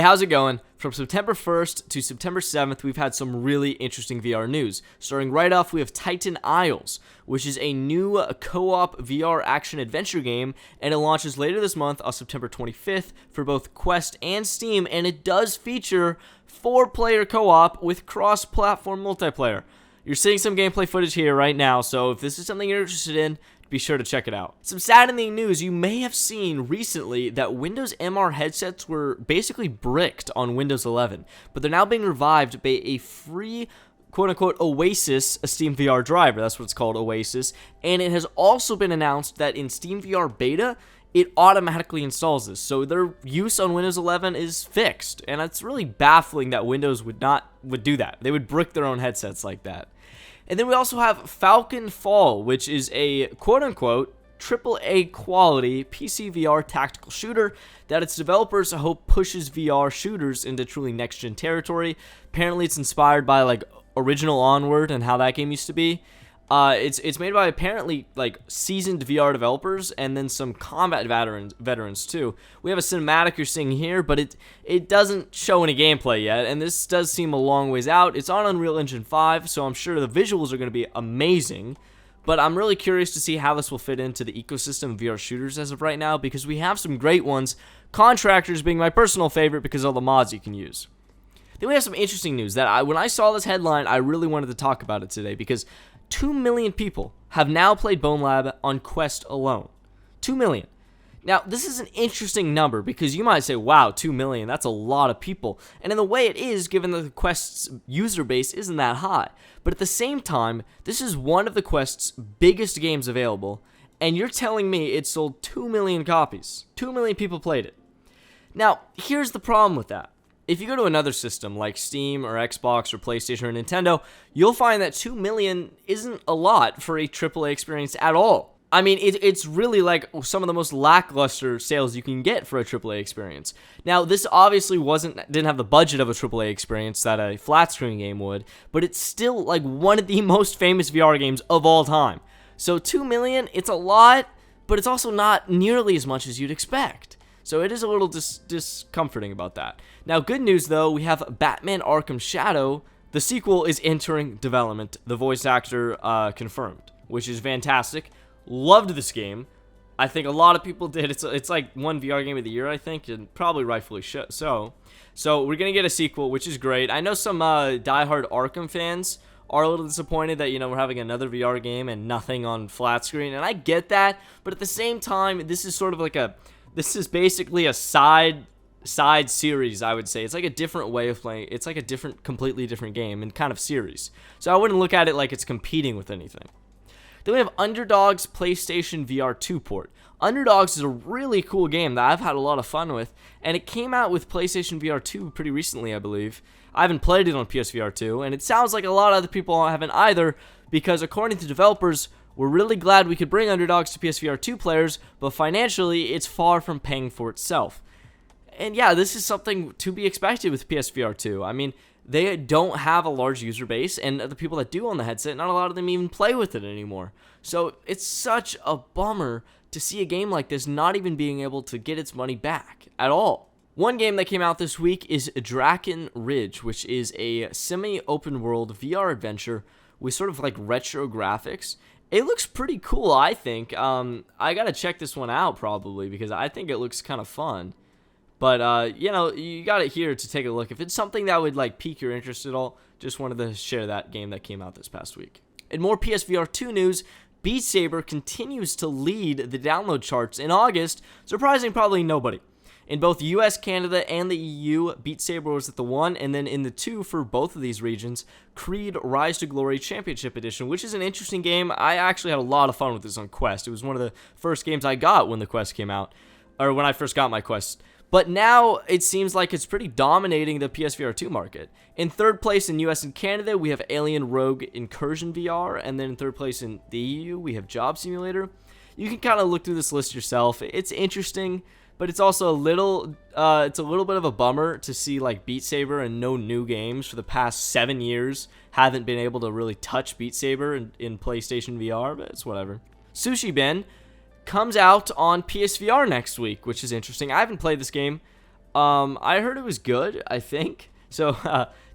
how's it going? From September 1st to September 7th, we've had some really interesting VR news. Starting right off, we have Titan Isles, which is a new co-op VR action-adventure game, and it launches later this month on September 25th for both Quest and Steam, and it does feature 4-player co-op with cross-platform multiplayer. You're seeing some gameplay footage here right now, so if this is something you're interested in, be sure to check it out. Some saddening news, you may have seen recently that Windows MR headsets were basically bricked on Windows 11, but they're now being revived by a free quote-unquote Oasis, a Steam VR driver. That's what it's called, Oasis, and it has also been announced that in Steam VR Beta, it automatically installs this, so their use on Windows 11 is fixed, and it's really baffling that Windows would do that. They would brick their own headsets like that. And then we also have Falcon Fall, which is a quote-unquote AAA quality PC VR tactical shooter that its developers hope pushes VR shooters into truly next-gen territory. Apparently it's inspired by like original Onward and how that game used to be. It's made by apparently like seasoned VR developers and then some combat veterans too. We have a cinematic you're seeing here, but it doesn't show any gameplay yet, and this does seem a long ways out. It's on Unreal Engine 5, so I'm sure the visuals are going to be amazing, but I'm really curious to see how this will fit into the ecosystem of VR shooters as of right now, because we have some great ones, Contractors being my personal favorite because of all the mods you can use. Then we have some interesting news that when I saw this headline, I really wanted to talk about it today, because 2 million people have now played Bonelab on Quest alone. 2 million. Now, this is an interesting number because you might say, wow, 2 million, that's a lot of people. And in the way it is, given that the Quest's user base isn't that high. But at the same time, this is one of the Quest's biggest games available, and you're telling me it sold 2 million copies. 2 million people played it. Now, here's the problem with that. If you go to another system like Steam or Xbox or PlayStation or Nintendo, you'll find that 2 million isn't a lot for a AAA experience at all. I mean, it's really like some of the most lackluster sales you can get for a AAA experience. Now, this obviously didn't have the budget of a AAA experience that a flat screen game would, but it's still like one of the most famous VR games of all time. So 2 million, it's a lot, but it's also not nearly as much as you'd expect. So it is a little discomforting about that. Now, good news, though, we have Batman Arkham Shadow. The sequel is entering development. The voice actor confirmed, which is fantastic. Loved this game. I think a lot of people did. It's like one VR game of the year, I think, and probably rightfully so. So we're going to get a sequel, which is great. I know some diehard Arkham fans are a little disappointed that, we're having another VR game and nothing on flat screen, and I get that, but at the same time, this is sort of like this is basically a side series, I would say. It's like a different way of playing. It's like a completely different game and kind of series. So I wouldn't look at it like it's competing with anything. Then we have Underdog's PlayStation VR 2 port. Underdogs is a really cool game that I've had a lot of fun with, and it came out with PlayStation VR 2 pretty recently, I believe. I haven't played it on PSVR 2, and it sounds like a lot of other people haven't either, because according to developers, we're really glad we could bring Underdogs to PSVR 2 players, but financially, it's far from paying for itself. And yeah, this is something to be expected with PSVR 2. I mean, they don't have a large user base, and the people that do own the headset, not a lot of them even play with it anymore. So it's such a bummer to see a game like this not even being able to get its money back at all. One game that came out this week is Draken Ridge, which is a semi-open world VR adventure with sort of like retro graphics. It looks pretty cool, I think. I gotta check this one out probably because I think it looks kind of fun. But, you got it here to take a look. If it's something that would like pique your interest at all, just wanted to share that game that came out this past week. In more PSVR 2 news, Beat Saber continues to lead the download charts in August, surprising probably nobody. In both US, Canada, and the EU, Beat Saber was at the 1, and then in the 2 for both of these regions, Creed Rise to Glory Championship Edition, which is an interesting game. I actually had a lot of fun with this on Quest. It was one of the first games I got when the Quest came out, or when I first got my Quest. But now it seems like it's pretty dominating the PSVR 2 market. In third place in US and Canada, we have Alien Rogue Incursion VR, and then in third place in the EU, we have Job Simulator. You can kind of look through this list yourself. It's interesting, but it's also a little bit of a bummer to see like Beat Saber and no new games for the past 7 years haven't been able to really touch Beat Saber in PlayStation VR, but it's whatever. Sushi Ben comes out on PSVR next week, which is interesting. I haven't played this game. I heard it was good, I think. So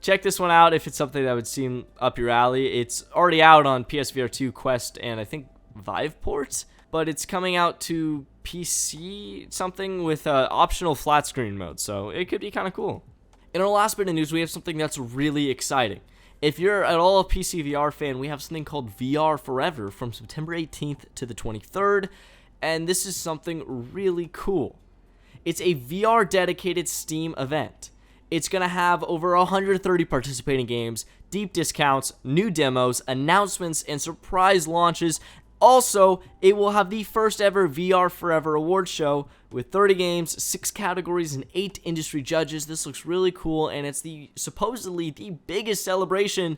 check this one out if it's something that would seem up your alley. It's already out on PSVR 2, Quest, and I think Viveport, but it's coming out to PC something with optional flat screen mode, so it could be kind of cool. In our last bit of news, we have something that's really exciting. If you're at all a PC VR fan, we have something called VR Forever from September 18th to the 23rd, and this is something really cool. It's a VR dedicated Steam event. It's going to have over 130 participating games, deep discounts, new demos, announcements, and surprise launches. Also, it will have the first ever VR Forever Awards show with 30 games, 6 categories, and 8 industry judges. This looks really cool, and it's supposedly the biggest celebration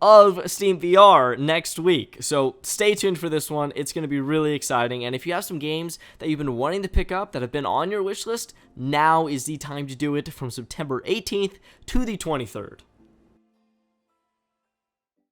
of Steam VR next week. So stay tuned for this one. It's going to be really exciting. And if you have some games that you've been wanting to pick up that have been on your wish list, now is the time to do it from September 18th to the 23rd.